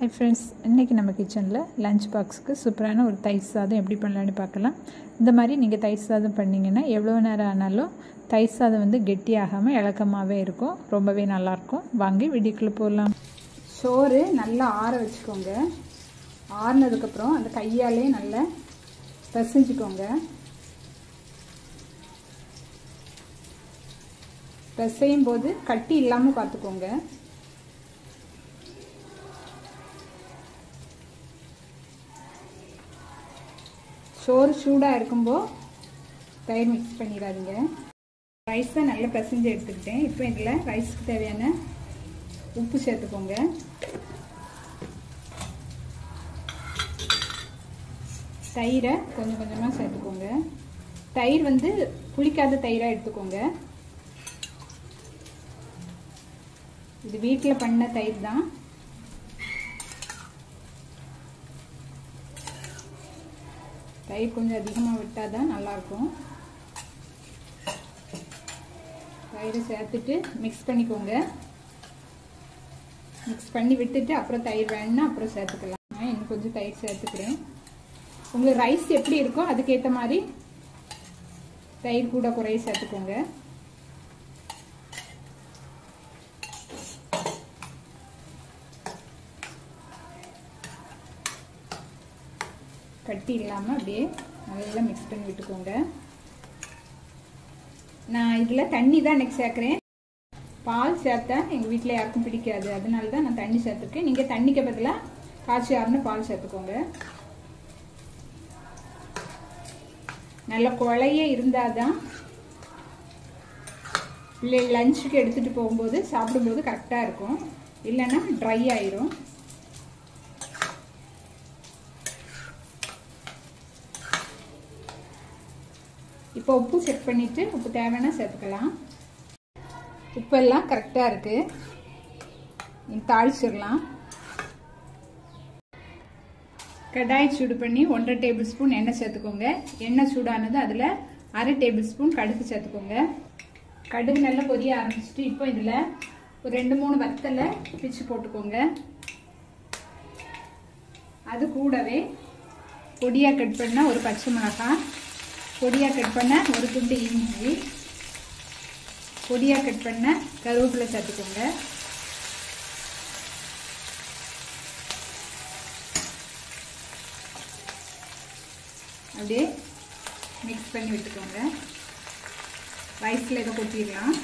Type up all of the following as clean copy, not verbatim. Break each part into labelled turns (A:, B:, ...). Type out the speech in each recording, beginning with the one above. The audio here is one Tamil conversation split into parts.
A: हाय फ्रेंड्स इनके நம்ம கிச்சன்ல லஞ்ச் பாக்ஸ்க்கு சூப்பரான ஒரு தயிர் சாதம் எப்படி பண்ணலாம்னு பார்க்கலாம். இந்த மாதிரி நீங்க தயிர் சாதம் பண்ணீங்கன்னா எவ்வளவு நேரம் ஆனாலும் தயிர் சாதம் வந்து கெட்டியாகாம இலக்கமாவே இருக்கும். ரொம்பவே நல்லா இருக்கும். வாங்க வீடியோக்குள்ள போலாம்.
B: சோறு நல்லா ஆற வச்சுக்கோங்க. ஆறுனதுக்கு அப்புறம் அந்த கையாலே நல்லா பிசைஞ்சுக்கோங்க. பிசையும் போது கட்டி இல்லாம பார்த்துக்கோங்க. சோறு சூடாக இருக்கும்போது தயிர் மிக்ஸ் பண்ணிடாதீங்க. ரைஸை நல்லா பிசைஞ்சு எடுத்துக்கிட்டேன். இப்போ இதில் ரைஸுக்கு தேவையான உப்பு சேர்த்துக்கோங்க. தயிரை கொஞ்சம் கொஞ்சமாக சேர்த்துக்கோங்க. தயிர் வந்து புளிக்காத தயிராக எடுத்துக்கோங்க. இது வீட்டில் பண்ண தயிர் தான். தயிர் கொஞ்சம் அதிகமாக விட்டால் தான் நல்லாயிருக்கும். தயிரை சேர்த்துட்டு மிக்ஸ் பண்ணிக்கோங்க. மிக்ஸ் பண்ணி விட்டுட்டு அப்புறம் தயிர் வேணும்னா அப்புறம் சேர்த்துக்கலாம். நான் இன்னும் கொஞ்சம் தயிர் சேர்த்துக்கிறேன். உங்களுக்கு ரைஸ் எப்படி இருக்கோ அதுக்கேற்ற மாதிரி தயிர் கூட குறைய சேர்த்துக்கோங்க. கட்டி இல்லாமல் அப்படியே நல்லா மிக்ஸ் பண்ணி விட்டுக்கோங்க. நான் இதில் தண்ணி தான் எனக்கு சேர்க்குறேன். பால் சேர்த்தா எங்கள் வீட்டில் யாருக்கும் பிடிக்காது. அதனால தான் நான் தண்ணி சேர்த்துருக்கேன். நீங்கள் தண்ணிக்கு பதிலாக காய்ச்சி ஆறுன பால் சேர்த்துக்கோங்க. நல்ல குழைய இருந்தால் தான் இல்லை லஞ்சுக்கு எடுத்துகிட்டு போகும்போது சாப்பிடும்போது கரெக்டாக இருக்கும். இல்லைன்னா ட்ரை ஆயிரும். இப்போ உப்பு செக் பண்ணிவிட்டு உப்பு தேவைன்னா சேர்த்துக்கலாம். உப்பெல்லாம் கரெக்டாக இருக்குது. தாளிச்சிடலாம். கடாய் சூடு பண்ணி 1.5 டேபிள் ஸ்பூன் எண்ணெய் சேர்த்துக்கோங்க. எண்ணெய் சூடானது அதில் 1/2 டேபிள் ஸ்பூன் கடுகு சேர்த்துக்கோங்க. கடுகு நல்லா பொரிய ஆரம்பிச்சுட்டு இப்போ இதில் ஒரு 2-3 வத்தலை பிச்சு போட்டுக்கோங்க. அது கூடவே பொடியாக கட் பண்ண ஒரு பச்சை மிளகாய், பொடியாக கட் பண்ண ஒரு துண்டு இஞ்சி, பொடியாக கட் பண்ண கருவேப்பிலை சேர்த்துக்கோங்க. அப்படியே மிக்ஸ் பண்ணி விட்டுக்கோங்க. ரைஸில் இதை கொட்டிடலாம்.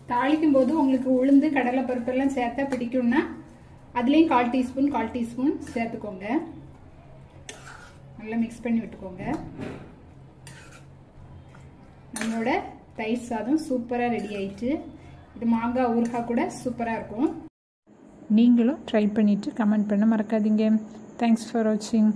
B: தாளிக்கும் போது உங்களுக்கு உளுந்து கடலை பருப்பெல்லாம் சேர்த்தா பிடிக்கும்னா அதுலேயும் 1/4 டீஸ்பூன் சேர்த்துக்கோங்க. நல்லா மிக்ஸ் பண்ணி விட்டுக்கோங்க. நம்மளோட தயிர் சாதம் சூப்பராக ரெடி ஆயிடுச்சு. இது மாங்காய் ஊறுகாய் கூட சூப்பராக இருக்கும்.
A: நீங்களும் ட்ரை பண்ணிவிட்டு கமெண்ட் பண்ண மறக்காதீங்க. தேங்க்ஸ் ஃபார் வாட்சிங்.